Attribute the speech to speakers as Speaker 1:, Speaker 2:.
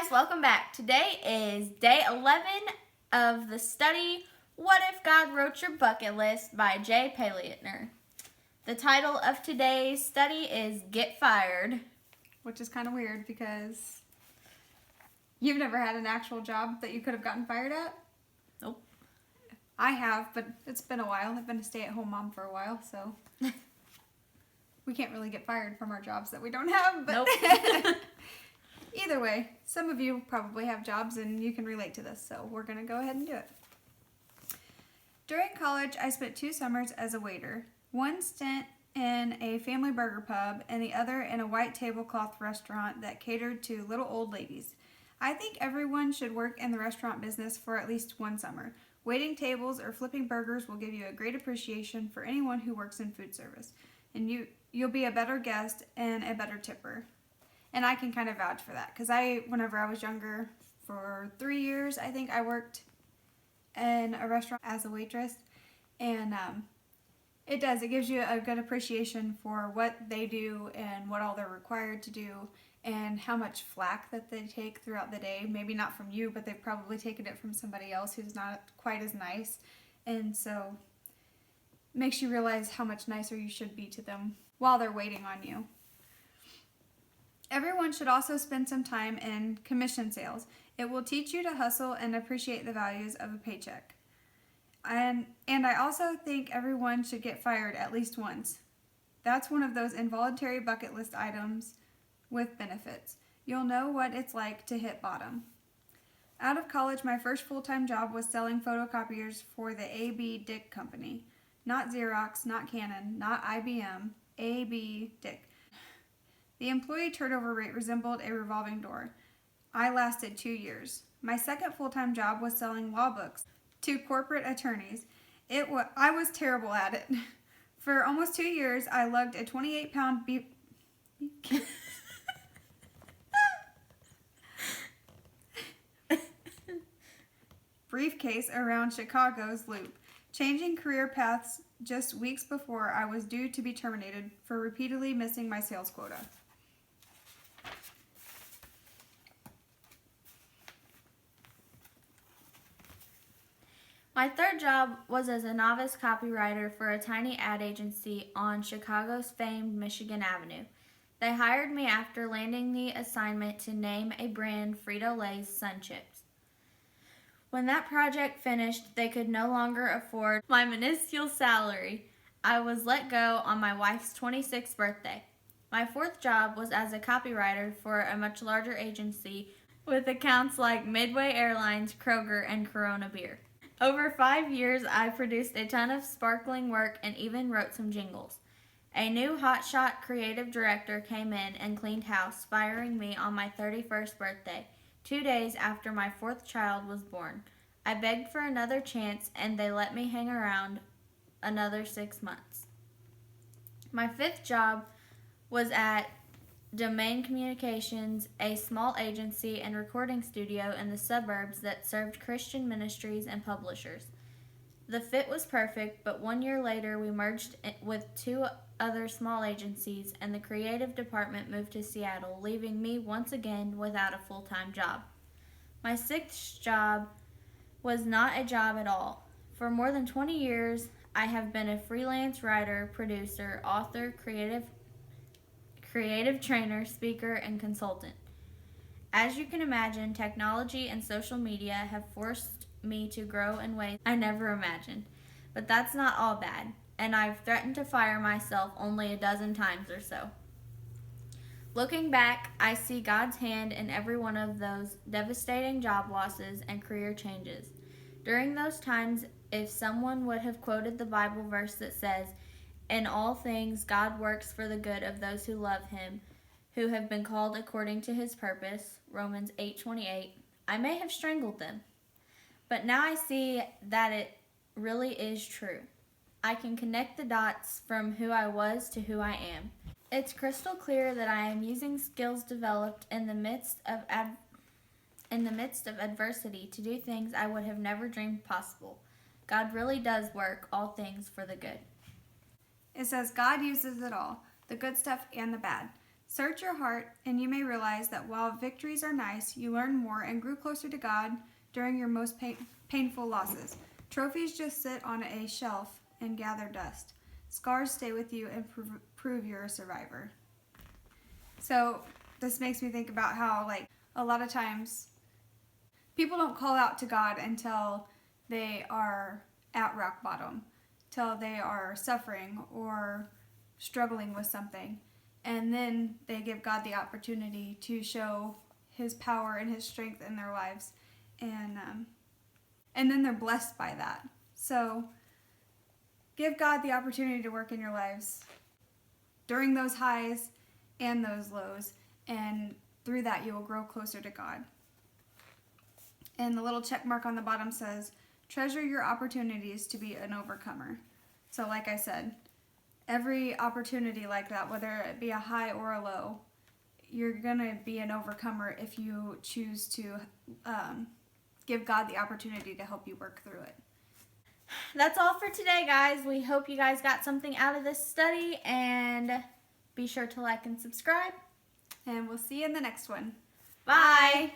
Speaker 1: guys, welcome back. Today is day 11 of the study, What If God Wrote Your Bucket List by Jay Paliatner. The title of today's study is Get Fired.
Speaker 2: Which is kind of weird because you've never had an actual job that you could have gotten fired at?
Speaker 1: Nope.
Speaker 2: I have, but it's been a while. I've been a stay-at-home mom for a while, so we can't really get fired from our jobs that we don't have. But
Speaker 1: Nope.
Speaker 2: Either way, some of you probably have jobs and you can relate to this, so we're going to go ahead and do it. During college, I spent 2 summers as a waiter. One stint in a family burger pub and the other in a white tablecloth restaurant that catered to little old ladies. I think everyone should work in the restaurant business for at least 1 summer. Waiting tables or flipping burgers will give you a great appreciation for anyone who works in food service, and you'll be a better guest and a better tipper. And I can kind of vouch for that because whenever I was younger, for 3 years, I think I worked in a restaurant as a waitress, and it gives you a good appreciation for what they do and what all they're required to do and how much flack that they take throughout the day. Maybe not from you, but they've probably taken it from somebody else who's not quite as nice, and so it makes you realize how much nicer you should be to them while they're waiting on you. Everyone should also spend some time in commission sales. It will teach you to hustle and appreciate the values of a paycheck. And I also think everyone should get fired at least once. That's one of those involuntary bucket list items with benefits. You'll know what it's like to hit bottom. Out of college, my first full-time job was selling photocopiers for the A.B. Dick Company. Not Xerox, not Canon, not IBM, A.B. Dick. The employee turnover rate resembled a revolving door. I lasted 2 years. My second full-time job was selling law books to corporate attorneys. I was terrible at it. For almost 2 years, I lugged a 28-pound briefcase around Chicago's Loop, changing career paths just weeks before I was due to be terminated for repeatedly missing my sales quota.
Speaker 1: My third job was as a novice copywriter for a tiny ad agency on Chicago's famed Michigan Avenue. They hired me after landing the assignment to name a brand Frito-Lay's Sun Chips. When that project finished, they could no longer afford my minuscule salary. I was let go on my wife's 26th birthday. My fourth job was as a copywriter for a much larger agency with accounts like Midway Airlines, Kroger, and Corona Beer. Over 5 years, I produced a ton of sparkling work and even wrote some jingles. A new hotshot creative director came in and cleaned house, firing me on my 31st birthday, 2 days after my 4th child was born. I begged for another chance, and they let me hang around another 6 months. My fifth job was at Domain Communications, a small agency and recording studio in the suburbs that served Christian ministries and publishers. The fit was perfect, but 1 year later we merged with 2 other small agencies and the creative department moved to Seattle, leaving me once again without a full-time job. My sixth job was not a job at all. For more than 20 years, I have been a freelance writer, producer, author, creative trainer, speaker, and consultant. As you can imagine, technology and social media have forced me to grow in ways I never imagined. But that's not all bad, and I've threatened to fire myself only a dozen times or so. Looking back, I see God's hand in every one of those devastating job losses and career changes. During those times, if someone would have quoted the Bible verse that says, "In all things, God works for the good of those who love Him, who have been called according to His purpose," Romans 8:28, I may have strangled them. But now I see that it really is true. I can connect the dots from who I was to who I am. It's crystal clear that I am using skills developed in the midst of adversity to do things I would have never dreamed possible. God really does work all things for the good.
Speaker 2: It says God uses it all, the good stuff and the bad. Search your heart, and you may realize that while victories are nice, you learn more and grew closer to God during your most painful losses. Trophies just sit on a shelf and gather dust. Scars stay with you and prove you're a survivor. So this makes me think about how, like, a lot of times people don't call out to God until they are at rock bottom, till they are suffering or struggling with something. And then they give God the opportunity to show his power and his strength in their lives. And then they're blessed by that. So give God the opportunity to work in your lives during those highs and those lows. And through that, you will grow closer to God. And the little check mark on the bottom says, treasure your opportunities to be an overcomer. So like I said, every opportunity like that, whether it be a high or a low, you're going to be an overcomer if you choose to give God the opportunity to help you work through it.
Speaker 1: That's all for today, guys. We hope you guys got something out of this study, and be sure to like and subscribe.
Speaker 2: And we'll see you in the next one.
Speaker 1: Bye.